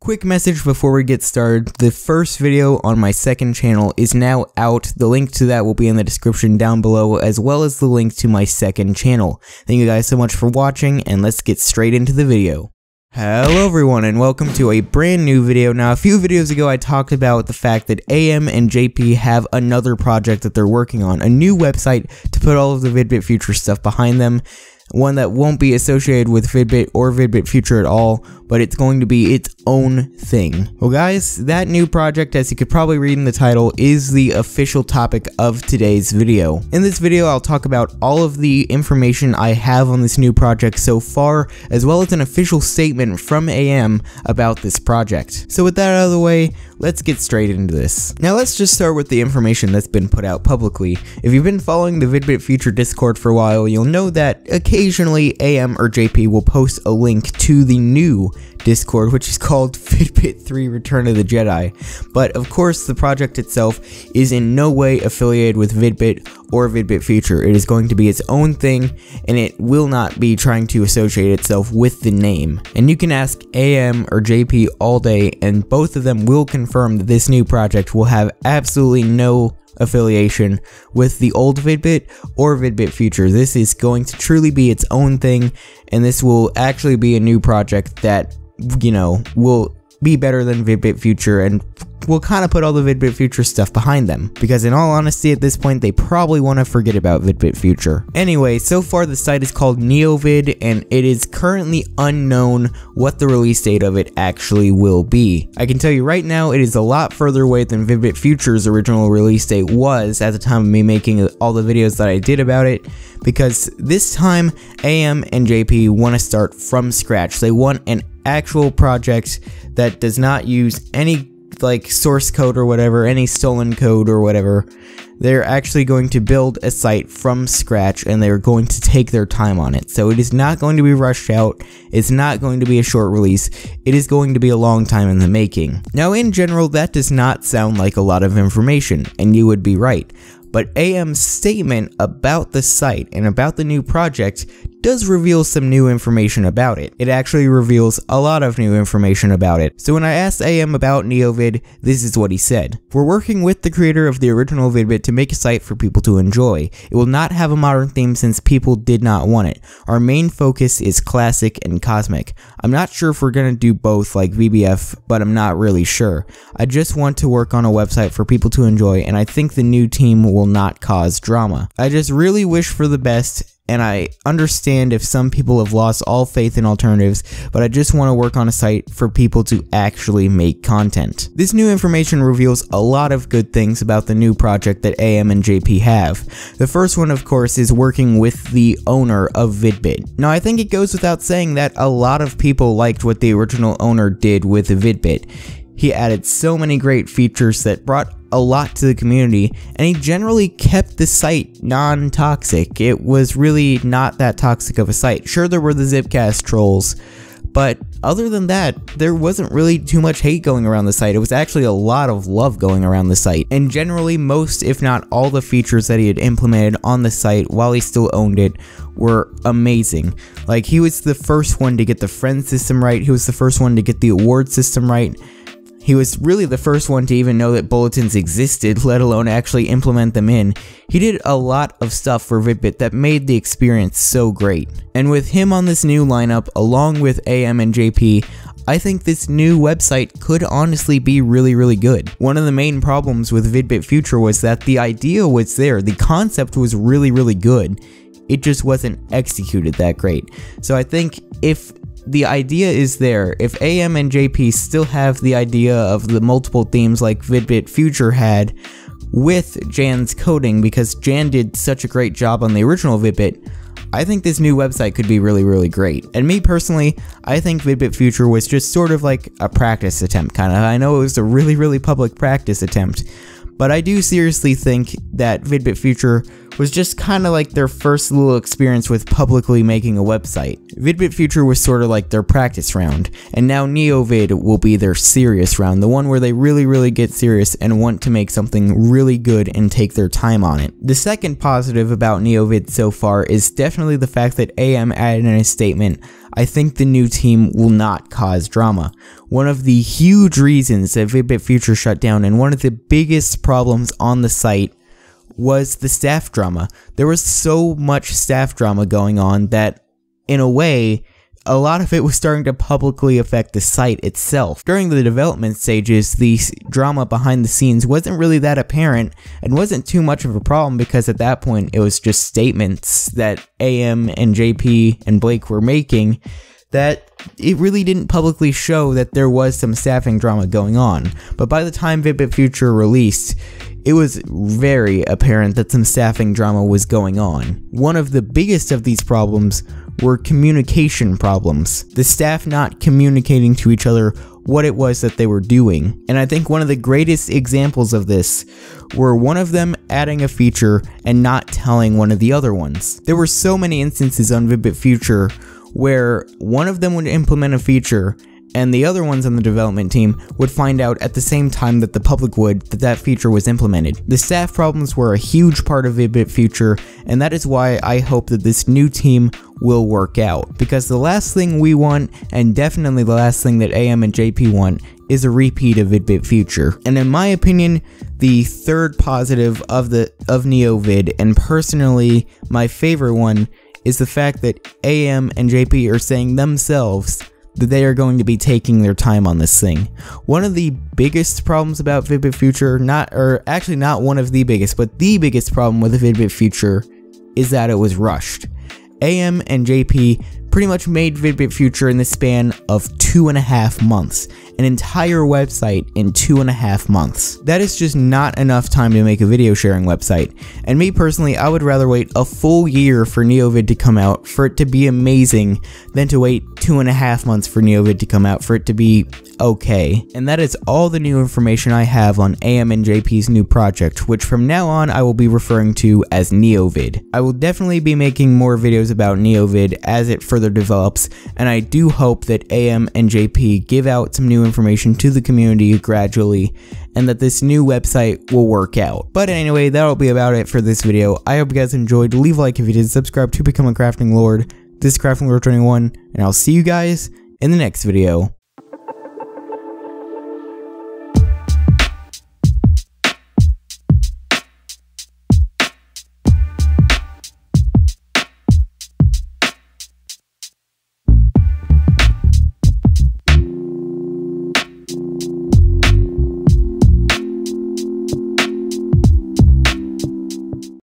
Quick message before we get started, the first video on my second channel is now out. The link to that will be in the description down below, as well as the link to my second channel. Thank you guys so much for watching, and let's get straight into the video. Hello everyone, and welcome to a brand new video. Now, a few videos ago I talked about the fact that AM and JP have another project that they're working on, a new website to put all of the VidBit Future stuff behind them. One that won't be associated with VidBit or VidBit Future at all, but it's going to be its own thing. Well guys, that new project, as you could probably read in the title, is the official topic of today's video. In this video, I'll talk about all of the information I have on this new project so far, as well as an official statement from AM about this project. So with that out of the way, let's get straight into this. Now let's just start with the information that's been put out publicly. If you've been following the VidBit Future Discord for a while, you'll know that occasionally AM or JP will post a link to the new Discord, which is called VidBit 3 Return of the Jedi. But of course, the project itself is in no way affiliated with VidBit or VidBit Future. It is going to be its own thing, and it will not be trying to associate itself with the name. And you can ask AM or JP all day, and both of them will confirm that this new project will have absolutely no affiliation with the old VidBit or VidBit Future. This is going to truly be its own thing, and this will actually be a new project that, you know, will be better than VidBit Future, and we'll kind of put all the VidBit Future stuff behind them, because in all honesty at this point they probably want to forget about VidBit Future. Anyway, so far the site is called NeoVid, and it is currently unknown what the release date of it actually will be. I can tell you right now it is a lot further away than VidBit Future's original release date was at the time of me making all the videos that I did about it, because this time AM and JP want to start from scratch. They want an actual project that does not use any like source code or whatever, any stolen code or whatever. They're actually going to build a site from scratch, and they're going to take their time on it. So it is not going to be rushed out. It's not going to be a short release. It is going to be a long time in the making. Now, in general, that does not sound like a lot of information, and you would be right. But AM's statement about the site and about the new project does reveal some new information about it. It actually reveals a lot of new information about it. So when I asked AM about NeoVid, this is what he said. We're working with the creator of the original VidBit to make a site for people to enjoy. It will not have a modern theme since people did not want it. Our main focus is classic and cosmic. I'm not sure if we're gonna do both like VBF, but I'm not really sure. I just want to work on a website for people to enjoy, and I think the new team will not cause drama. I just really wish for the best, and I understand if some people have lost all faith in alternatives, but I just want to work on a site for people to actually make content. This new information reveals a lot of good things about the new project that AM and JP have. The first one, of course, is working with the owner of VidBit. Now, I think it goes without saying that a lot of people liked what the original owner did with VidBit. He added so many great features that brought a lot to the community, and he generally kept the site non-toxic. It was really not that toxic of a site. Sure, there were the Zipcast trolls, but other than that, there wasn't really too much hate going around the site. It was actually a lot of love going around the site, and generally most, if not all, the features that he had implemented on the site while he still owned it were amazing. Like, he was the first one to get the friend system right. He was the first one to get the award system right. He was really the first one to even know that bulletins existed, let alone actually implement them in. He did a lot of stuff for VidBit that made the experience so great. And with him on this new lineup, along with AM and JP, I think this new website could honestly be really good. One of the main problems with VidBit Future was that the idea was there, the concept was really good. It just wasn't executed that great. So I think if the idea is there, if AM and JP still have the idea of the multiple themes like VidBit Future had with Jan's coding, because Jan did such a great job on the original VidBit, I think this new website could be really great. And me personally, I think VidBit Future was just sort of like a practice attempt, kind of. I know it was a really public practice attempt, but I do seriously think that VidBit Future was just kind of like their first little experience with publicly making a website. VidBit Future was sort of like their practice round, and now NeoVid will be their serious round, the one where they really get serious and want to make something really good and take their time on it. The second positive about NeoVid so far is definitely the fact that AM added in a statement, "I think the new team will not cause drama." One of the huge reasons that VidBit Future shut down, and one of the biggest problems on the site, was the staff drama. There was so much staff drama going on that, in a way, a lot of it was starting to publicly affect the site itself. During the development stages, the drama behind the scenes wasn't really that apparent and wasn't too much of a problem, because at that point it was just statements that AM and JP and Blake were making that it really didn't publicly show that there was some staffing drama going on. But by the time VidBit Future released, it was very apparent that some staffing drama was going on. One of the biggest of these problems were communication problems. The staff not communicating to each other what it was that they were doing. And I think one of the greatest examples of this were one of them adding a feature and not telling one of the other ones. There were so many instances on VidBit Future where one of them would implement a feature and the other ones on the development team would find out at the same time that the public would that that feature was implemented. The staff problems were a huge part of VidBit Future, and that is why I hope that this new team will work out. Because the last thing we want, and definitely the last thing that AM and JP want, is a repeat of VidBit Future. And in my opinion, the third positive of NeoVid, and personally my favorite one, is the fact that AM and JP are saying themselves that they are going to be taking their time on this thing. One of the biggest problems about VidBit Future, not one of the biggest, but the biggest problem with VidBit Future is that it was rushed. AM and JP pretty much made VidBit Future in the span of 2.5 months. An entire website in 2.5 months. That is just not enough time to make a video sharing website. And me personally, I would rather wait a full year for NeoVid to come out for it to be amazing than to wait 2.5 months for NeoVid to come out for it to be okay. And that is all the new information I have on AM and JP's new project, which from now on I will be referring to as NeoVid. I will definitely be making more videos about NeoVid as it further develops, and I do hope that AM and JP give out some new information to the community gradually, and that this new website will work out. But anyway, that'll be about it for this video. I hope you guys enjoyed. Leave a like if you did, subscribe to become a crafting lord. This is Crafting Lord 21, and I'll see you guys in the next video.